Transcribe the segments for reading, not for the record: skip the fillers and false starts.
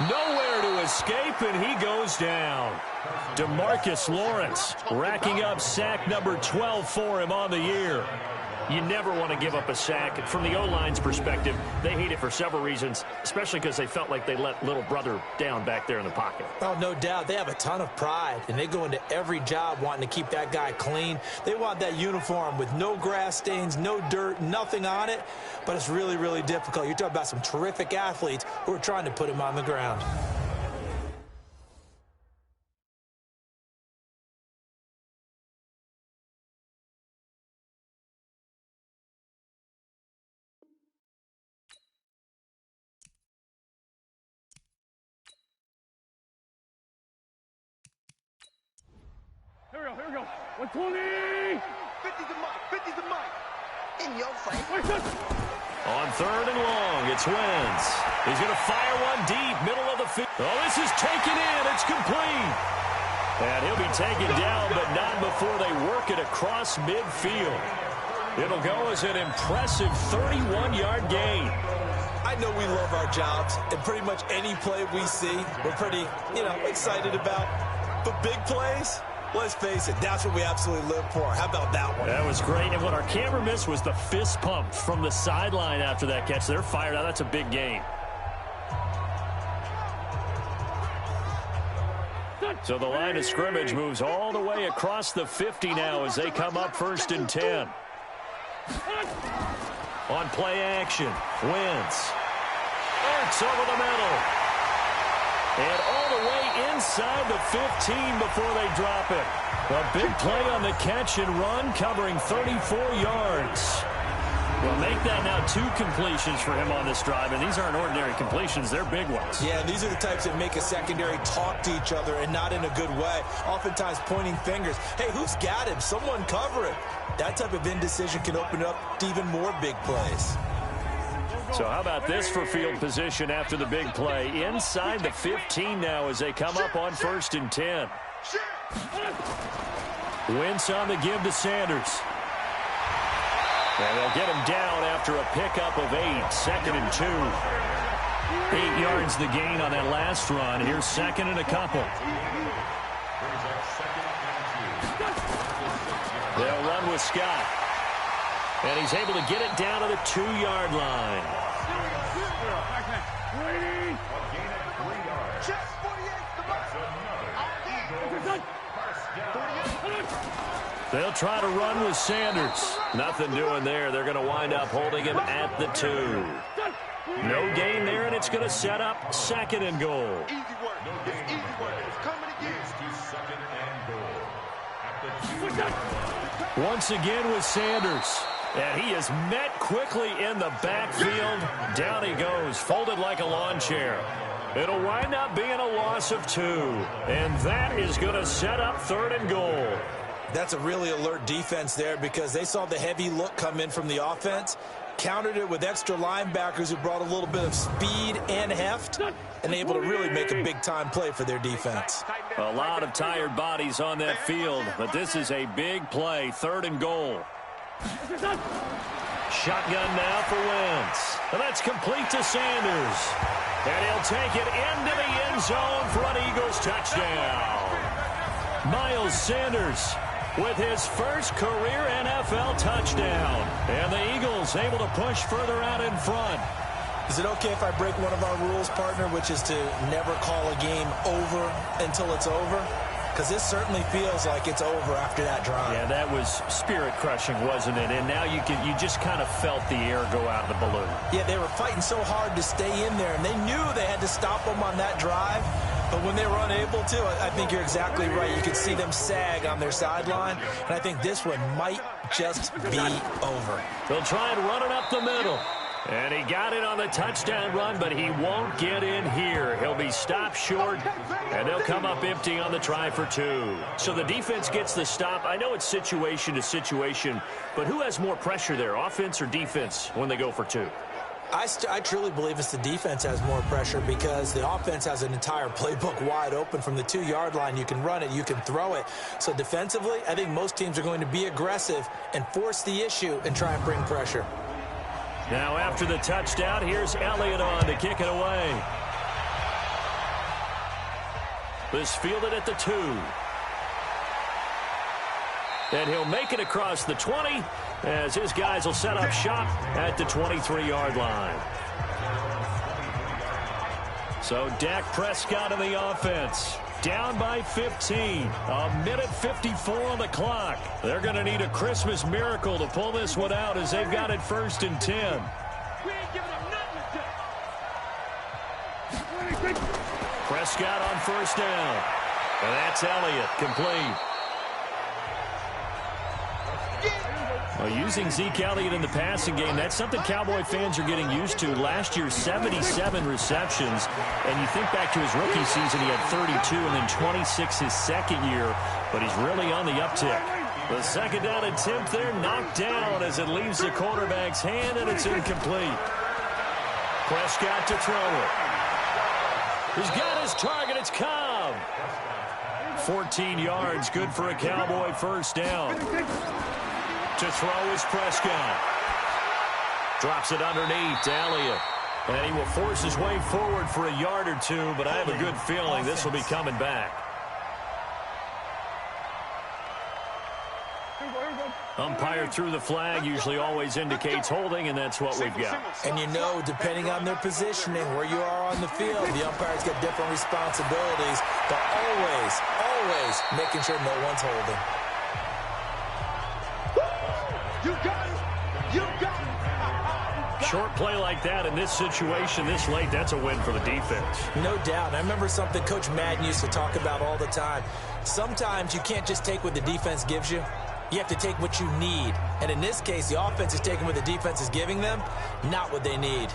Nowhere to escape, and he goes down. DeMarcus Lawrence racking up sack number 12 for him on the year. You never want to give up a sack. From the O-line's perspective, they hate it for several reasons, especially because they felt like they let little brother down back there in the pocket. Oh, no doubt. They have a ton of pride, and they go into every job wanting to keep that guy clean. They want that uniform with no grass stains, no dirt, nothing on it, but it's really, really difficult. You're talking about some terrific athletes who are trying to put him on the ground. Here we go. 120. 50's the mic. 50's the mic. In your face. On third and long, it's Wentz. He's going to fire one deep, middle of the field. Oh, this is taken in. It's complete. And he'll be taken down, but not before they work it across midfield. It'll go as an impressive 31-yard gain. I know we love our jobs, and pretty much any play we see, we're pretty, excited about. But big plays, let's face it, that's what we absolutely live for. How about that one? That was great, and what our camera missed was the fist pump from the sideline after that catch. They're fired out. That's a big gain. So the line of scrimmage moves all the way across the 50 now as they come up 1st and 10. On play action, Wentz. Ertz over the middle. And all the way inside the 15 before they drop it. A big play on the catch and run, covering 34 yards. Well, make that now 2 completions for him on this drive, and these aren't ordinary completions. They're big ones. Yeah, these are the types that make a secondary talk to each other and not in a good way. Oftentimes pointing fingers. Hey, who's got him? Someone cover it. That type of indecision can open up to even more big plays. So how about this for field position after the big play? Inside the 15 now as they come up on 1st and 10. Wentz on the give to Sanders. And they'll get him down after a pickup of 8. 2nd and 2. 8 yards the gain on that last run. Here's 2nd and a couple. They'll run with Scott. And he's able to get it down to the 2-yard line. They'll try to run with Sanders. Nothing doing there. They're going to wind up holding him at the 2. No gain there, and it's going to set up 2nd and goal. Easy work. It's easy work. It's coming again. Once again with Sanders. And he is met quickly in the backfield. Down he goes, folded like a lawn chair. It'll wind up being a loss of 2. And that is going to set up 3rd and goal. That's a really alert defense there because they saw the heavy look come in from the offense, countered it with extra linebackers who brought a little bit of speed and heft, and able to really make a big-time play for their defense. A lot of tired bodies on that field, but this is a big play, 3rd and goal. Shotgun now for Wentz. And that's complete to Sanders. And he'll take it into the end zone for an Eagles touchdown. Miles Sanders with his first career NFL touchdown. And the Eagles able to push further out in front. Is it okay if I break one of our rules, partner, which is to never call a game over until it's over? Because this certainly feels like it's over after that drive. Yeah, that was spirit-crushing, wasn't it? And now you just kind of felt the air go out of the balloon. Yeah, they were fighting so hard to stay in there, and they knew they had to stop them on that drive. But when they were unable to, I think you're exactly right. You could see them sag on their sideline, and I think this one might just be over. They'll try and run it up the middle. And he got it on the touchdown run, but he won't get in here. He'll be stopped short, and they'll come up empty on the try for 2. So the defense gets the stop. I know it's situation to situation, but who has more pressure there, offense or defense, when they go for 2? I truly believe it's the defense has more pressure because the offense has an entire playbook wide open from the 2-yard line. You can run it, you can throw it. So defensively, I think most teams are going to be aggressive and force the issue and try and bring pressure. Now after the touchdown, here's Elliott on to kick it away. This fielded at the 2. And he'll make it across the 20 as his guys will set up shop at the 23-yard line. So Dak Prescott in the offense. Down by 15. A minute 54 on the clock. They're going to need a Christmas miracle to pull this one out as they've got it 1st and 10. We ain't giving them nothing to do. Prescott on 1st down. And that's Elliott, complete. Well, using Zeke Elliott in the passing game, that's something Cowboy fans are getting used to. Last year, 77 receptions. And you think back to his rookie season, he had 32 and then 26 his second year. But he's really on the uptick. The 2nd down attempt there knocked down as it leaves the quarterback's hand, and it's incomplete. Prescott to throw it. He's got his target. It's Cobb. 14 yards, good for a Cowboy 1st down. To throw is Prescott. Drops it underneath to Elliott. And he will force his way forward for a yard or 2, but I have a good feeling this will be coming back. Umpire threw the flag, usually always indicates holding, and that's what we've got. And you know, depending on their positioning, where you are on the field, the umpire's got different responsibilities, but always making sure no one's holding. You got it! You got it! Short play like that in this situation this late, that's a win for the defense. No doubt. I remember something Coach Madden used to talk about all the time. Sometimes you can't just take what the defense gives you. You have to take what you need. And in this case, the offense is taking what the defense is giving them, not what they need.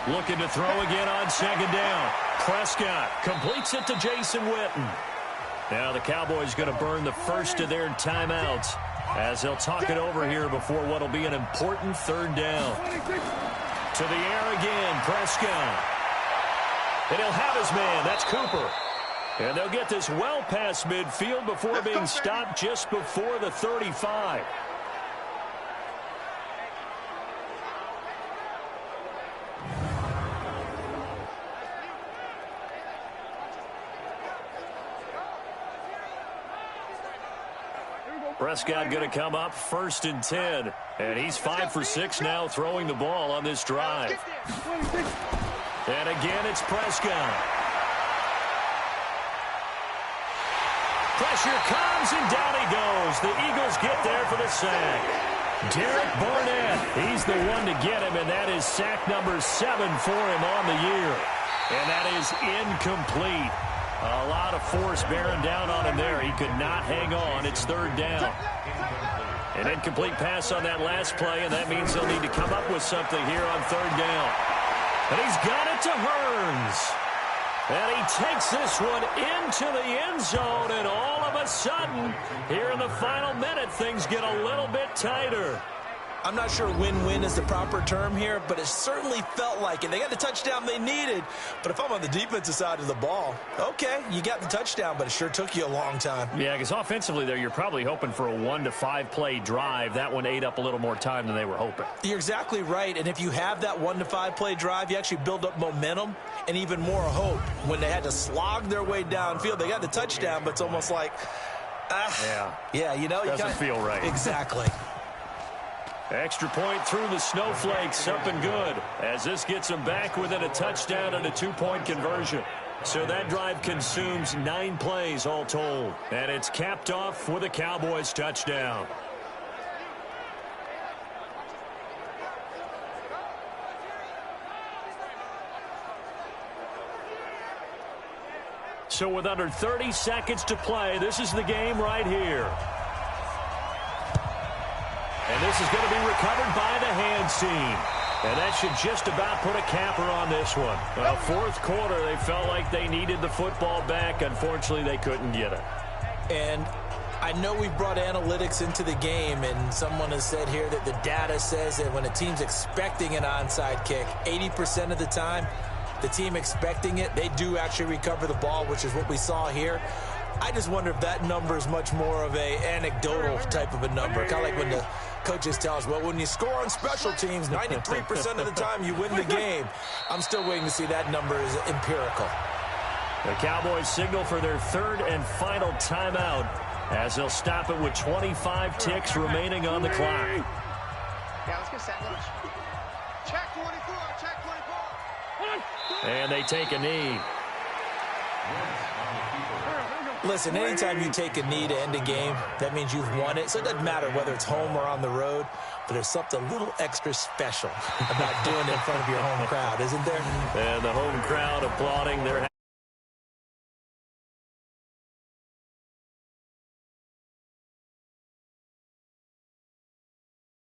Looking to throw again on 2nd down. Prescott completes it to Jason Witten. Now the Cowboys going to burn the first of their timeouts as they'll talk it over here before what will be an important 3rd down. To the air again, Prescott. And he'll have his man. That's Cooper. And they'll get this well past midfield before being stopped just before the 35. Prescott going to come up 1st and 10. And he's 5 for 6 now throwing the ball on this drive. And again, it's Prescott. Pressure comes, and down he goes. The Eagles get there for the sack. Derek Barnett, he's the one to get him, and that is sack number 7 for him on the year. And that is incomplete. A lot of force bearing down on him there. He could not hang on. It's 3rd down. An incomplete pass on that last play, and that means they'll need to come up with something here on 3rd down. And he's got it to Hearns. And he takes this one into the end zone, and all of a sudden, here in the final minute, things get a little bit tighter. I'm not sure win-win is the proper term here, but it certainly felt like it. They got the touchdown they needed, but if I'm on the defensive side of the ball, okay, you got the touchdown, but it sure took you a long time. Yeah, because offensively there, you're probably hoping for a 1 to 5 play drive. That one ate up a little more time than they were hoping. You're exactly right, and if you have that 1 to 5 play drive, you actually build up momentum and even more hope. When they had to slog their way downfield, they got the touchdown, but it's almost like, yeah, you know, doesn't feel right. Exactly. Extra point through the snowflakes, something good, as this gets them back within a touchdown and a 2-point conversion. So that drive consumes 9 plays all told, and it's capped off with a Cowboys touchdown. So with under 30 seconds to play, this is the game right here. And this is going to be recovered by the hands team. And that should just about put a capper on this one. Well, 4th quarter, they felt like they needed the football back. Unfortunately, they couldn't get it. And I know we've brought analytics into the game, and someone has said here that the data says that when a team's expecting an onside kick, 80% of the time, the team expecting it, they do actually recover the ball, which is what we saw here. I just wonder if that number is much more of a anecdotal type of a number, kind of like when the Coaches tell us, well, when you score on special teams, 93% of the time you win the game. I'm still waiting to see that number is empirical. The Cowboys signal for their third and final timeout as they'll stop it with 25 ticks remaining on the clock. Yeah, let's go sandwich. Check 24, check 24. And they take a knee. Listen, anytime you take a knee to end a game, that means you've won it. So it doesn't matter whether it's home or on the road, but there's something a little extra special about doing it in front of your home crowd, isn't there? And the home crowd applauding their